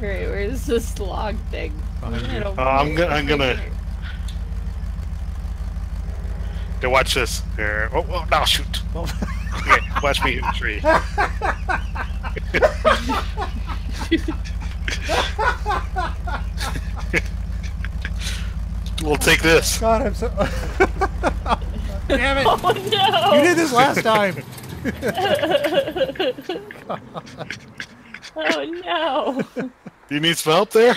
Alright, where's this log thing? I'm gonna watch this. Here. Oh, now shoot. Okay, watch me hit a tree. We'll take this. God, I'm so... Damn it! Oh no! You did this last time! Oh no! Do you need some help there?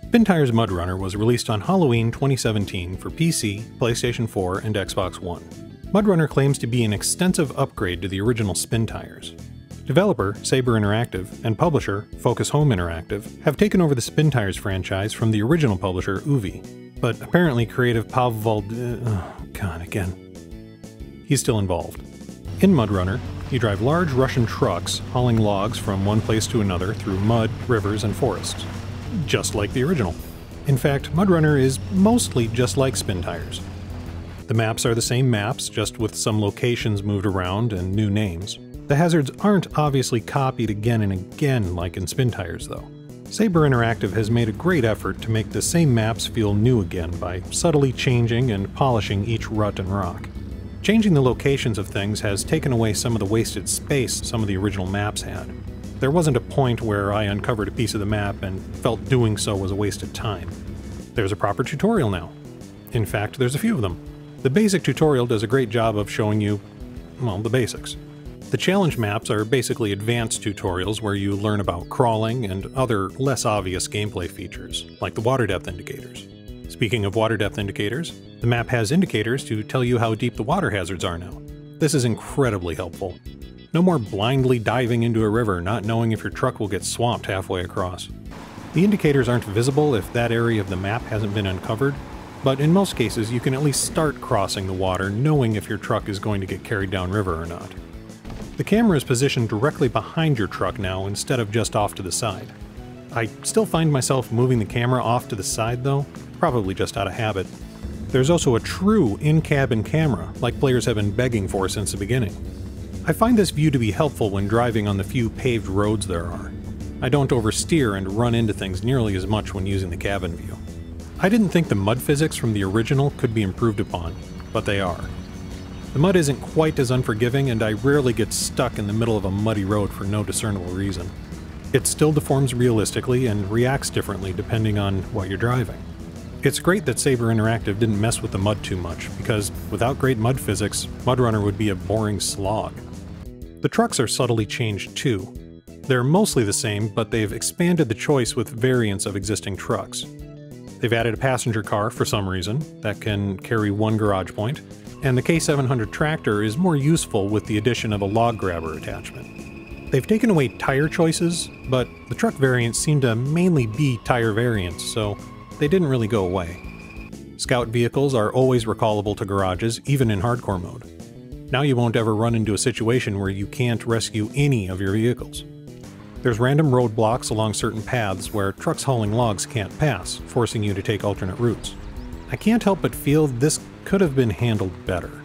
Spintires MudRunner was released on Halloween 2017 for PC, PlayStation 4, and Xbox One. MudRunner claims to be an extensive upgrade to the original Spintires. Developer, Saber Interactive, and publisher, Focus Home Interactive, have taken over the Spintires franchise from the original publisher, Uvi. But apparently creative Pavel... He's still involved. In MudRunner, you drive large Russian trucks hauling logs from one place to another through mud, rivers, and forests. Just like the original. In fact, MudRunner is mostly just like Spintires. The maps are the same maps, just with some locations moved around and new names. The hazards aren't obviously copied again and again like in Spintires, though. Saber Interactive has made a great effort to make the same maps feel new again by subtly changing and polishing each rut and rock. Changing the locations of things has taken away some of the wasted space some of the original maps had. There wasn't a point where I uncovered a piece of the map and felt doing so was a waste of time. There's a proper tutorial now. In fact, there's a few of them. The basic tutorial does a great job of showing you, well, the basics. The challenge maps are basically advanced tutorials where you learn about crawling and other less obvious gameplay features, like the water depth indicators. Speaking of water depth indicators, the map has indicators to tell you how deep the water hazards are now. This is incredibly helpful. No more blindly diving into a river, not knowing if your truck will get swamped halfway across. The indicators aren't visible if that area of the map hasn't been uncovered, but in most cases you can at least start crossing the water knowing if your truck is going to get carried downriver or not. The camera is positioned directly behind your truck now instead of just off to the side. I still find myself moving the camera off to the side though, probably just out of habit. There's also a true in-cabin camera, like players have been begging for since the beginning. I find this view to be helpful when driving on the few paved roads there are. I don't oversteer and run into things nearly as much when using the cabin view. I didn't think the mud physics from the original could be improved upon, but they are. The mud isn't quite as unforgiving, and I rarely get stuck in the middle of a muddy road for no discernible reason. It still deforms realistically and reacts differently depending on what you're driving. It's great that Saber Interactive didn't mess with the mud too much, because without great mud physics, MudRunner would be a boring slog. The trucks are subtly changed too. They're mostly the same, but they've expanded the choice with variants of existing trucks. They've added a passenger car for some reason that can carry one garage point, and the K700 tractor is more useful with the addition of a log grabber attachment. They've taken away tire choices, but the truck variants seem to mainly be tire variants, so they didn't really go away. Scout vehicles are always recallable to garages, even in hardcore mode. Now you won't ever run into a situation where you can't rescue any of your vehicles. There's random roadblocks along certain paths where trucks hauling logs can't pass, forcing you to take alternate routes. I can't help but feel this could have been handled better.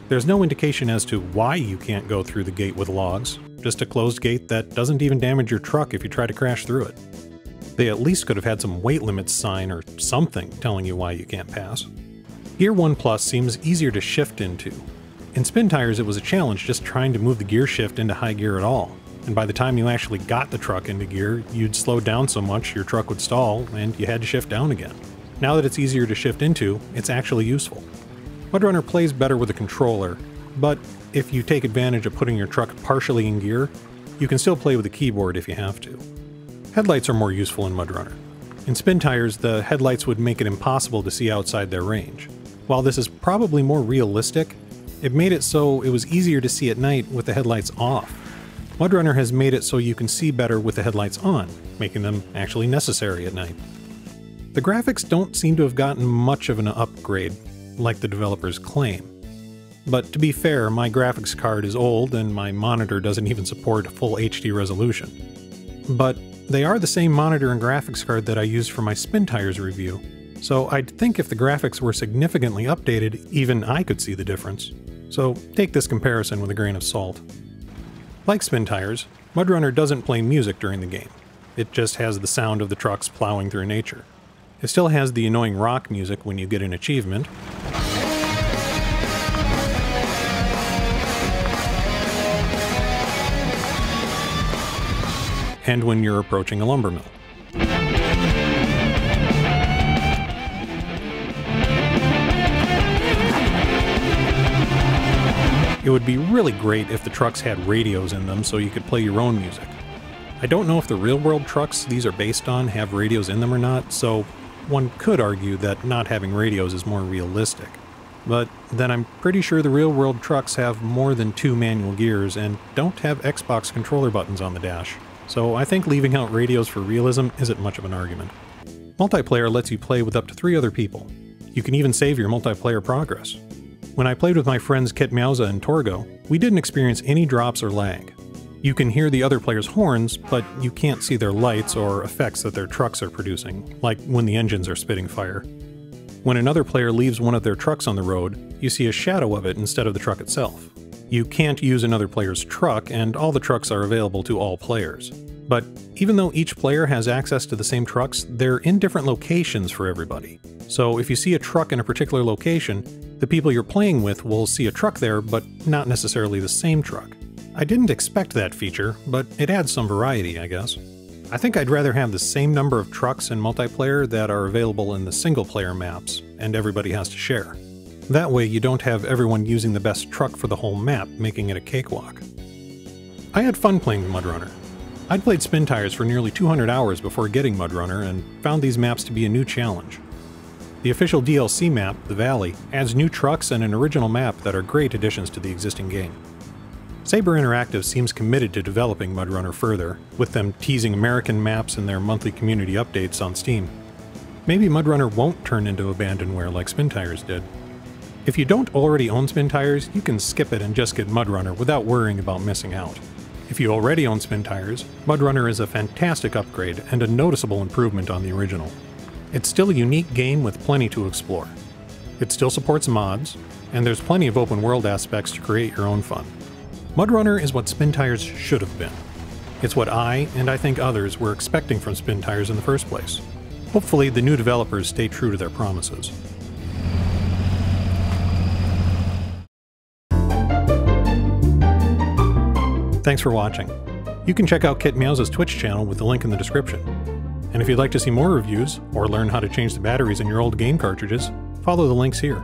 There's no indication as to why you can't go through the gate with logs, just a closed gate that doesn't even damage your truck if you try to crash through it. They at least could have had some weight limits sign or something telling you why you can't pass. Gear 1 Plus seems easier to shift into. In Spintires it was a challenge just trying to move the gear shift into high gear at all, and by the time you actually got the truck into gear, you'd slow down so much your truck would stall and you had to shift down again. Now that it's easier to shift into, it's actually useful. MudRunner plays better with a controller, but if you take advantage of putting your truck partially in gear, you can still play with the keyboard if you have to. Headlights are more useful in MudRunner. In Spintires, the headlights would make it impossible to see outside their range. While this is probably more realistic, it made it so it was easier to see at night with the headlights off. MudRunner has made it so you can see better with the headlights on, making them actually necessary at night. The graphics don't seem to have gotten much of an upgrade, like the developers claim. But to be fair, my graphics card is old and my monitor doesn't even support full HD resolution. But they are the same monitor and graphics card that I used for my Spintires review, so I'd think if the graphics were significantly updated, even I could see the difference. So take this comparison with a grain of salt. Like Spintires, MudRunner doesn't play music during the game. It just has the sound of the trucks plowing through nature. It still has the annoying rock music when you get an achievement, and when you're approaching a lumber mill. It would be really great if the trucks had radios in them so you could play your own music. I don't know if the real-world trucks these are based on have radios in them or not, so one could argue that not having radios is more realistic. But then I'm pretty sure the real-world trucks have more than 2 manual gears and don't have Xbox controller buttons on the dash, so I think leaving out radios for realism isn't much of an argument. Multiplayer lets you play with up to 3 other people. You can even save your multiplayer progress. When I played with my friends Kitmeowza and Torgo, we didn't experience any drops or lag. You can hear the other player's horns, but you can't see their lights or effects that their trucks are producing, like when the engines are spitting fire. When another player leaves one of their trucks on the road, you see a shadow of it instead of the truck itself. You can't use another player's truck, and all the trucks are available to all players. But even though each player has access to the same trucks, they're in different locations for everybody. So if you see a truck in a particular location, the people you're playing with will see a truck there, but not necessarily the same truck. I didn't expect that feature, but it adds some variety, I guess. I think I'd rather have the same number of trucks in multiplayer that are available in the single-player maps, and everybody has to share. That way you don't have everyone using the best truck for the whole map, making it a cakewalk. I had fun playing MudRunner. I'd played Spintires for nearly 200 hours before getting MudRunner, and found these maps to be a new challenge. The official DLC map, The Valley, adds new trucks and an original map that are great additions to the existing game. Saber Interactive seems committed to developing MudRunner further, with them teasing American maps in their monthly community updates on Steam. Maybe MudRunner won't turn into abandonware like Spintires did. If you don't already own Spintires, you can skip it and just get MudRunner without worrying about missing out. If you already own Spintires, MudRunner is a fantastic upgrade and a noticeable improvement on the original. It's still a unique game with plenty to explore. It still supports mods, and there's plenty of open world aspects to create your own fun. MudRunner is what Spintires should have been. It's what I, and I think others, were expecting from Spintires in the first place. Hopefully the new developers stay true to their promises. Thanks for watching. You can check out Kitmeowza's Twitch channel with the link in the description. And if you'd like to see more reviews, or learn how to change the batteries in your old game cartridges, follow the links here.